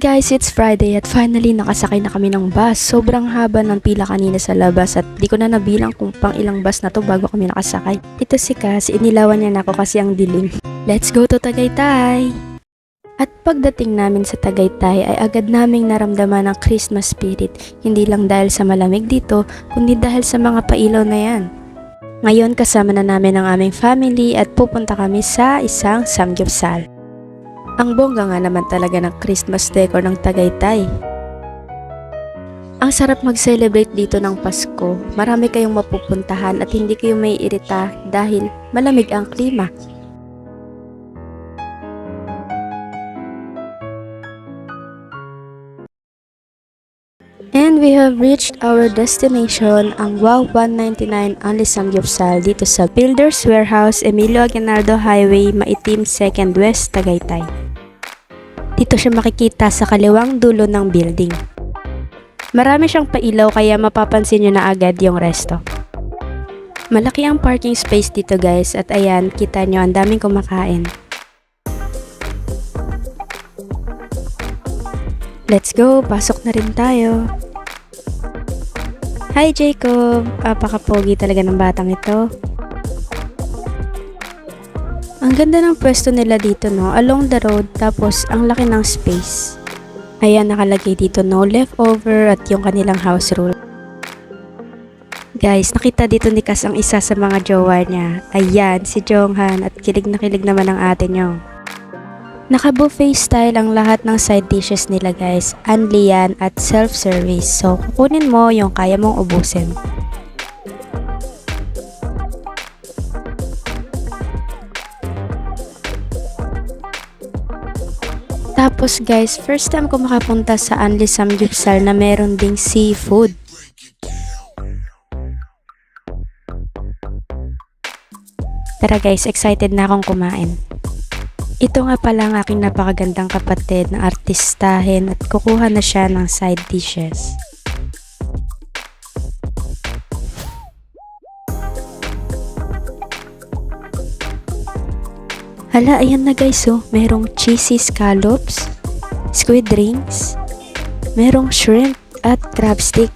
guys, it's Friday at finally nakasakay na kami ng bus. Sobrang haba ng pila kanina sa labas at di ko na nabilang kung pang ilang bus na to bago kami nakasakay. Ito si Cass, inilawan niya na ako kasi ang dilim. Let's go to Tagaytay! At pagdating namin sa Tagaytay ay agad naming naramdaman ang Christmas spirit. Hindi lang dahil sa malamig dito, kundi dahil sa mga pailaw na yan. Ngayon kasama na namin ang aming family at pupunta kami sa isang samgyupsal. Ang bongga nga naman talaga ng Christmas decor ng Tagaytay. Ang sarap mag-celebrate dito ng Pasko. Marami kayong mapupuntahan at hindi kayo may irita dahil malamig ang klima. And we have reached our destination, ang Wow 199 Only Samgyupsal dito sa Builders Warehouse, Emilio Aguinaldo Highway, Maitim 2nd West, Tagaytay. Dito siya makikita sa kaliwang dulo ng building. Marami siyang pailaw kaya mapapansin nyo na agad yung resto. Malaki ang parking space dito guys at ayan, kita nyo ang daming kumakain. Let's go, pasok na rin tayo. Hi Jacob, apaka-pogi talaga ng batang ito. Ang ganda ng pwesto nila dito no, along the road tapos ang laki ng space. Ayan nakalagay dito no leftover at yung kanilang house rule. Guys, nakita dito ni Cass ang isa sa mga jowa niya. Ayan, si Jonghan at kilig na kilig naman ang ate niyo. Naka-buffet style ang lahat ng side dishes nila guys. Unli yan at self-service. So, kukunin mo yung kaya mong ubusin. Tapos guys, first time ko makapunta sa Only Samgyupsal na meron ding seafood. Tara guys, excited na akong kumain. Ito nga pala ang aking napakagandang kapatid na artistahin at kukuha na siya ng side dishes. Hala, ayan na guys oh, merong cheesy scallops, squid rings, merong shrimp at crab stick.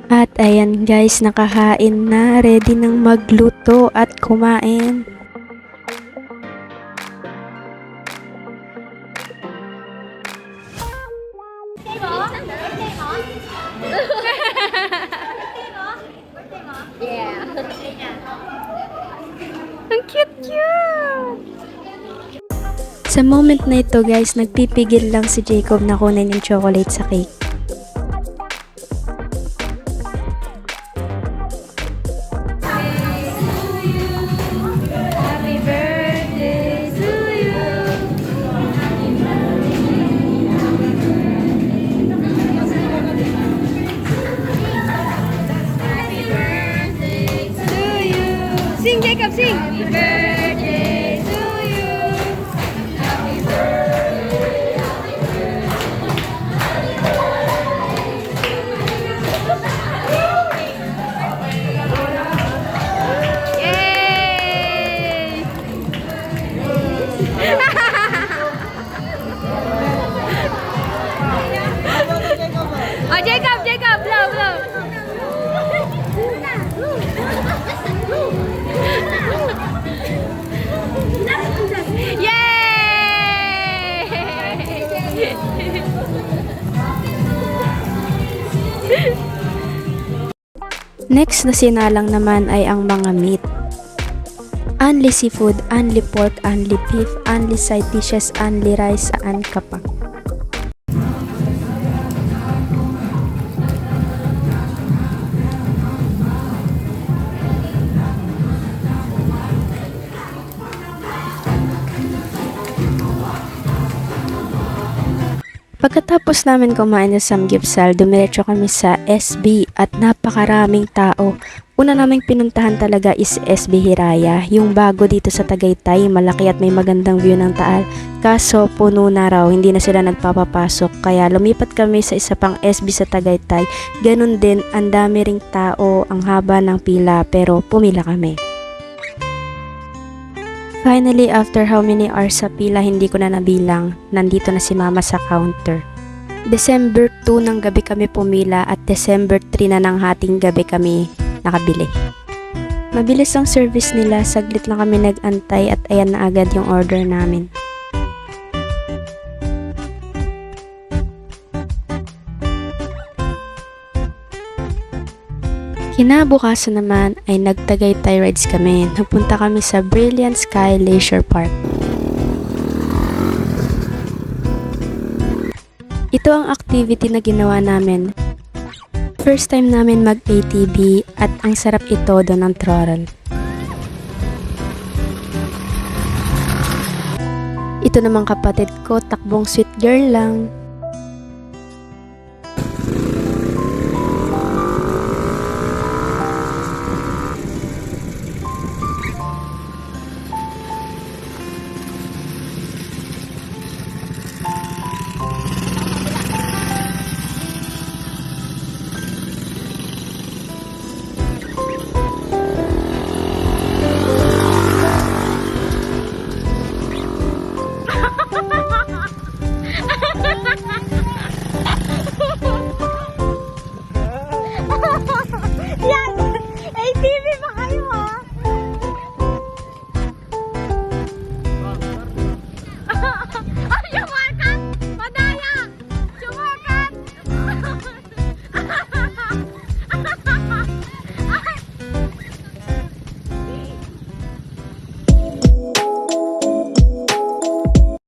At ayan guys, nakahain na, ready nang magluto at kumain. Yeah. Ang cute-cute! Sa moment na ito guys, nagpipigil lang si Jacob na kunin yung chocolate sa cake. Happy birthday to you. Happy birthday to you. Sing, Jacob, sing. Happy birthday to you. Happy birthday. Yay! Oh, Jacob, blow. Yay! Next na sinalang naman ay ang mga meat. Only seafood, only pork, only beef, only side dishes, only rice, saan ka pa. Pagkatapos namin kumain sa Samgyeopsal, dumiretso kami sa SB at napakaraming tao. Una naming pinuntahan talaga is SB Hiraya, yung bago dito sa Tagaytay, malaki at may magandang view ng Taal. Kaso puno na raw, hindi na sila nagpapapasok, kaya lumipat kami sa isa pang SB sa Tagaytay. Ganun din, ang dami ring tao, ang haba ng pila, pero pumila kami. Finally, after how many hours sa pila, hindi ko na nabilang. Nandito na si Mama sa counter. December 2 ng gabi kami pumila at December 3 na ng hating gabi kami nakabili. Mabilis ang service nila, saglit lang kami nag-antay at ayan na agad yung order namin. Kinabukasan naman ay nag-Tagaytay rides kami. Napunta kami sa Brilliant Sky Leisure Park. Ito ang activity na ginawa namin. First time namin mag-ATV at ang sarap ito doon ng throttle. Ito namang kapatid ko, takbong sweet girl lang.